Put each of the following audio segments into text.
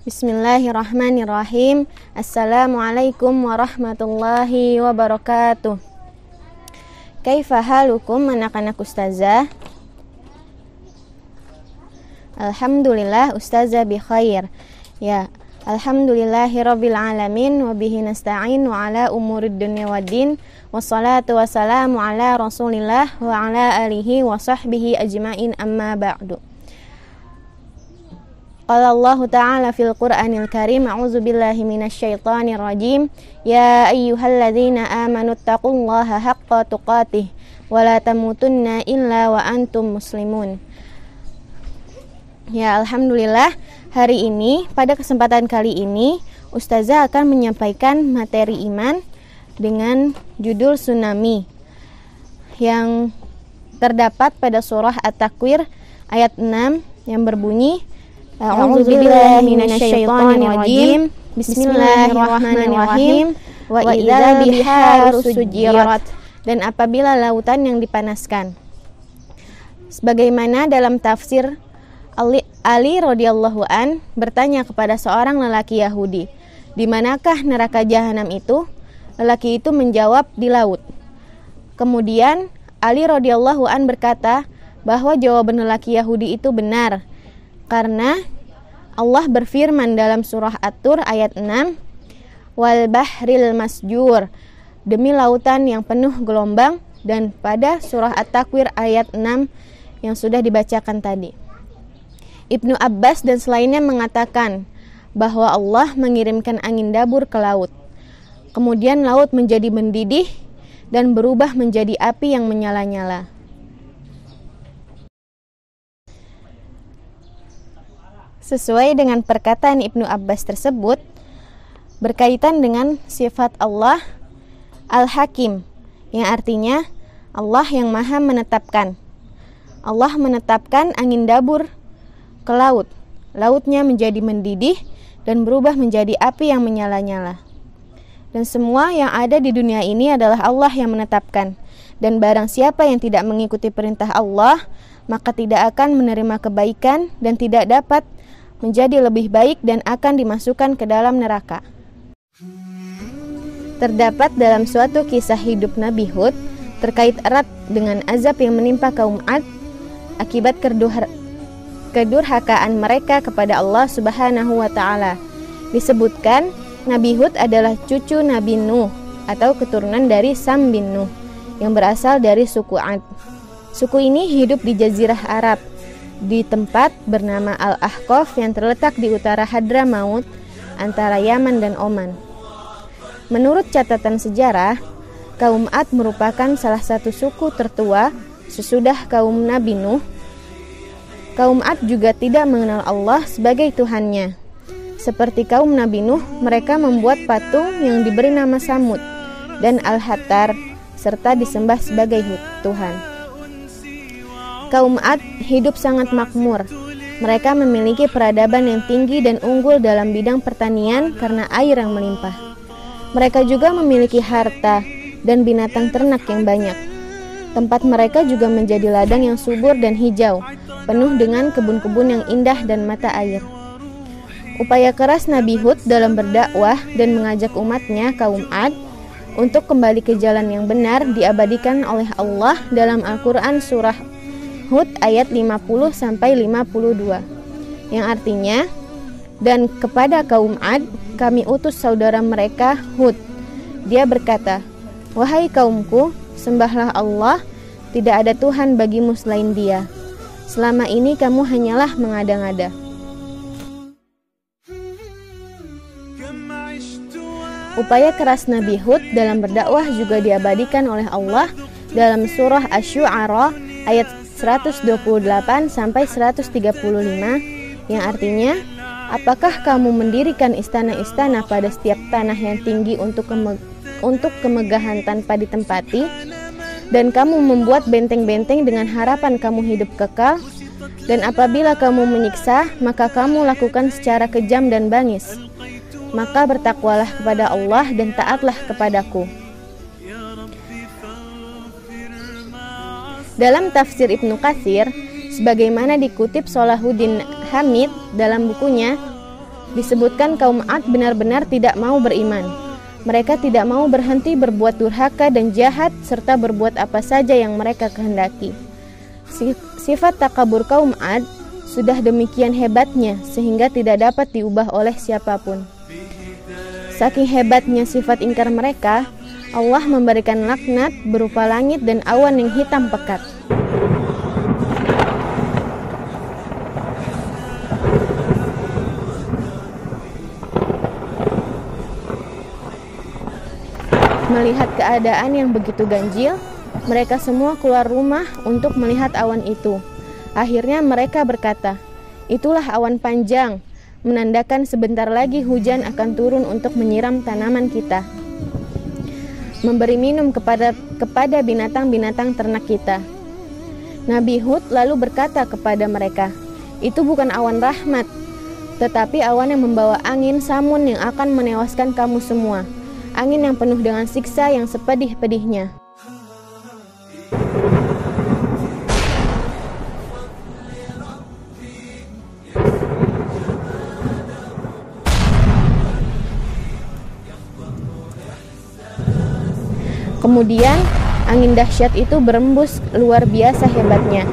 Bismillahirrahmanirrahim. Assalamualaikum warahmatullahi wabarakatuh. Kaifa halukum anak-anak ustazah? Alhamdulillah ustazah bi khair. Ya, alhamdulillahirabbil alamin wa bihi nasta'in wa ala umurid dunya waddin. Wassalatu wassalamu ala Rasulillah wa ala alihi wa sahbihi ajmain, amma ba'du. Qala Allah Ta'ala fil Qur'anil Karim, a'udzu billahi minasyaitonir rajim. Ya ayyuhalladzina amanu taqullaha haqqa tuqatih wa la tamutunna illa wa antum muslimun. Ya, alhamdulillah, hari ini pada kesempatan kali ini ustazah akan menyampaikan materi iman dengan judul Tsunami yang terdapat pada surah At-Takwir ayat 6 yang berbunyi, A'udzubillahi minasyaitonirrajim. Bismillahirrahmanirrahim. Wa idza biharu sujirat, dan apabila lautan yang dipanaskan. Sebagaimana dalam tafsir Ali radhiyallahu an bertanya kepada seorang lelaki Yahudi, "Di manakah neraka jahanam itu?" Lelaki itu menjawab, "Di laut." Kemudian Ali radhiyallahu an berkata bahwa jawaban lelaki Yahudi itu benar, karena Allah berfirman dalam surah At-Tur ayat 6, "Wal bahril masjur," demi lautan yang penuh gelombang, dan pada surah At-Takwir ayat 6 yang sudah dibacakan tadi. Ibnu Abbas dan selainnya mengatakan bahwa Allah mengirimkan angin dabur ke laut. Kemudian laut menjadi mendidih dan berubah menjadi api yang menyala-nyala. Sesuai dengan perkataan Ibnu Abbas tersebut, berkaitan dengan sifat Allah Al-Hakim, yang artinya Allah yang maha menetapkan. Allah menetapkan angin dabur ke laut. Lautnya menjadi mendidih dan berubah menjadi api yang menyala-nyala. Dan semua yang ada di dunia ini adalah Allah yang menetapkan. Dan barang siapa yang tidak mengikuti perintah Allah, maka tidak akan menerima kebaikan dan tidak dapat menjadi lebih baik dan akan dimasukkan ke dalam neraka. Terdapat dalam suatu kisah hidup Nabi Hud terkait erat dengan azab yang menimpa kaum Ad akibat kedurhakaan mereka kepada Allah Subhanahu wa Ta'ala. Disebutkan Nabi Hud adalah cucu Nabi Nuh atau keturunan dari Sam bin Nuh yang berasal dari suku Ad. Suku ini hidup di Jazirah Arab, di tempat bernama Al-Ahqaf yang terletak di utara Hadramaut antara Yaman dan Oman. Menurut catatan sejarah, kaum Ad merupakan salah satu suku tertua sesudah kaum Nabi Nuh. Kaum Ad juga tidak mengenal Allah sebagai Tuhannya. Seperti kaum Nabi Nuh, mereka membuat patung yang diberi nama Samud dan Al-Hattar serta disembah sebagai Tuhan. Kaum Ad hidup sangat makmur. Mereka memiliki peradaban yang tinggi dan unggul dalam bidang pertanian karena air yang melimpah. Mereka juga memiliki harta dan binatang ternak yang banyak. Tempat mereka juga menjadi ladang yang subur dan hijau, penuh dengan kebun-kebun yang indah dan mata air. Upaya keras Nabi Hud dalam berdakwah dan mengajak umatnya, kaum Ad, untuk kembali ke jalan yang benar diabadikan oleh Allah dalam Al-Quran surah Hud ayat 50-52, yang artinya, dan kepada kaum Ad kami utus saudara mereka Hud. Dia berkata, "Wahai kaumku, sembahlah Allah, tidak ada Tuhan bagimu selain Dia. Selama ini kamu hanyalah mengada-ngada." Upaya keras Nabi Hud dalam berdakwah juga diabadikan oleh Allah dalam surah Asy-Syu'ara ayat 128-135, yang artinya, apakah kamu mendirikan istana-istana pada setiap tanah yang tinggi untuk kemegahan tanpa ditempati, dan kamu membuat benteng-benteng dengan harapan kamu hidup kekal, dan apabila kamu menyiksa, maka kamu lakukan secara kejam dan bangis. Maka bertakwalah kepada Allah dan taatlah kepadaku. Dalam tafsir Ibnu Katsir, sebagaimana dikutip Salahuddin Hamid dalam bukunya, disebutkan kaum 'Ad benar-benar tidak mau beriman. Mereka tidak mau berhenti berbuat durhaka dan jahat serta berbuat apa saja yang mereka kehendaki. Sifat takabur kaum 'Ad sudah demikian hebatnya sehingga tidak dapat diubah oleh siapapun. Saking hebatnya sifat ingkar mereka, Allah memberikan laknat berupa langit dan awan yang hitam pekat. Melihat keadaan yang begitu ganjil, mereka semua keluar rumah untuk melihat awan itu. Akhirnya mereka berkata, "Itulah awan panjang, menandakan sebentar lagi hujan akan turun untuk menyiram tanaman kita, memberi minum kepada binatang-binatang ternak kita." Nabi Hud lalu berkata kepada mereka, "Itu bukan awan rahmat, tetapi awan yang membawa angin samun yang akan menewaskan kamu semua. Angin yang penuh dengan siksa yang sepedih-pedihnya." Kemudian angin dahsyat itu berembus luar biasa hebatnya.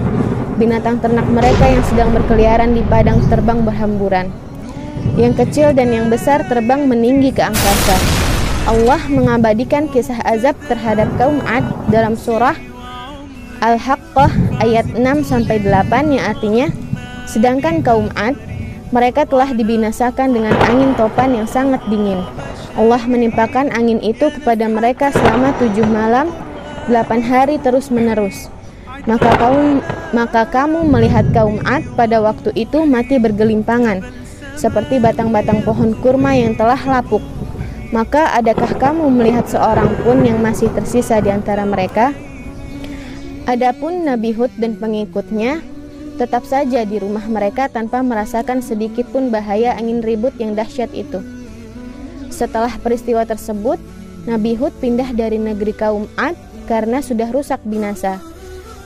Binatang ternak mereka yang sedang berkeliaran di padang terbang berhamburan. Yang kecil dan yang besar terbang meninggi ke angkasa. Allah mengabadikan kisah azab terhadap kaum 'Ad dalam surah Al-Haqqah ayat 6-8 yang artinya, sedangkan kaum 'Ad, mereka telah dibinasakan dengan angin topan yang sangat dingin. Allah menimpakan angin itu kepada mereka selama 7 malam, 8 hari terus menerus. Maka kamu melihat kaum 'Ad pada waktu itu mati bergelimpangan, seperti batang-batang pohon kurma yang telah lapuk. Maka adakah kamu melihat seorang pun yang masih tersisa di antara mereka? Adapun Nabi Hud dan pengikutnya tetap saja di rumah mereka tanpa merasakan sedikit pun bahaya angin ribut yang dahsyat itu. Setelah peristiwa tersebut, Nabi Hud pindah dari negeri kaum 'Ad karena sudah rusak binasa.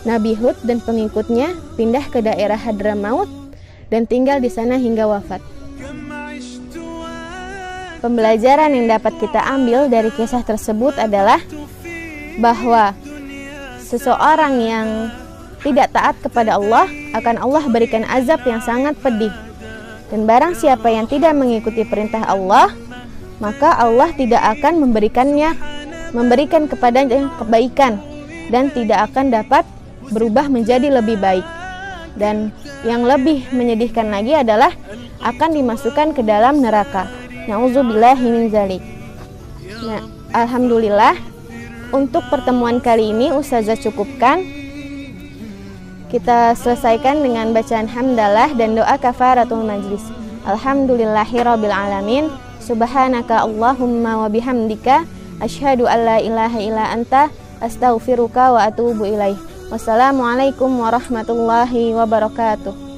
Nabi Hud dan pengikutnya pindah ke daerah Hadramaut dan tinggal di sana hingga wafat. Pembelajaran yang dapat kita ambil dari kisah tersebut adalah bahwa seseorang yang tidak taat kepada Allah akan Allah berikan azab yang sangat pedih. Dan barang siapa yang tidak mengikuti perintah Allah, maka Allah tidak akan memberikan kepadanya kebaikan dan tidak akan dapat berubah menjadi lebih baik. Dan yang lebih menyedihkan lagi adalah akan dimasukkan ke dalam neraka. Nauzubillahi min dzalik. Nah, alhamdulillah untuk pertemuan kali ini Ustazah cukupkan. Kita selesaikan dengan bacaan hamdalah dan doa kafaratul majlis. Alhamdulillahirabbil alamin. Subhanaka Allahumma wa bihamdika asyhadu an la ilaha illa anta astaghfiruka wa atubu ilaih. Wassalamualaikum warahmatullahi wabarakatuh.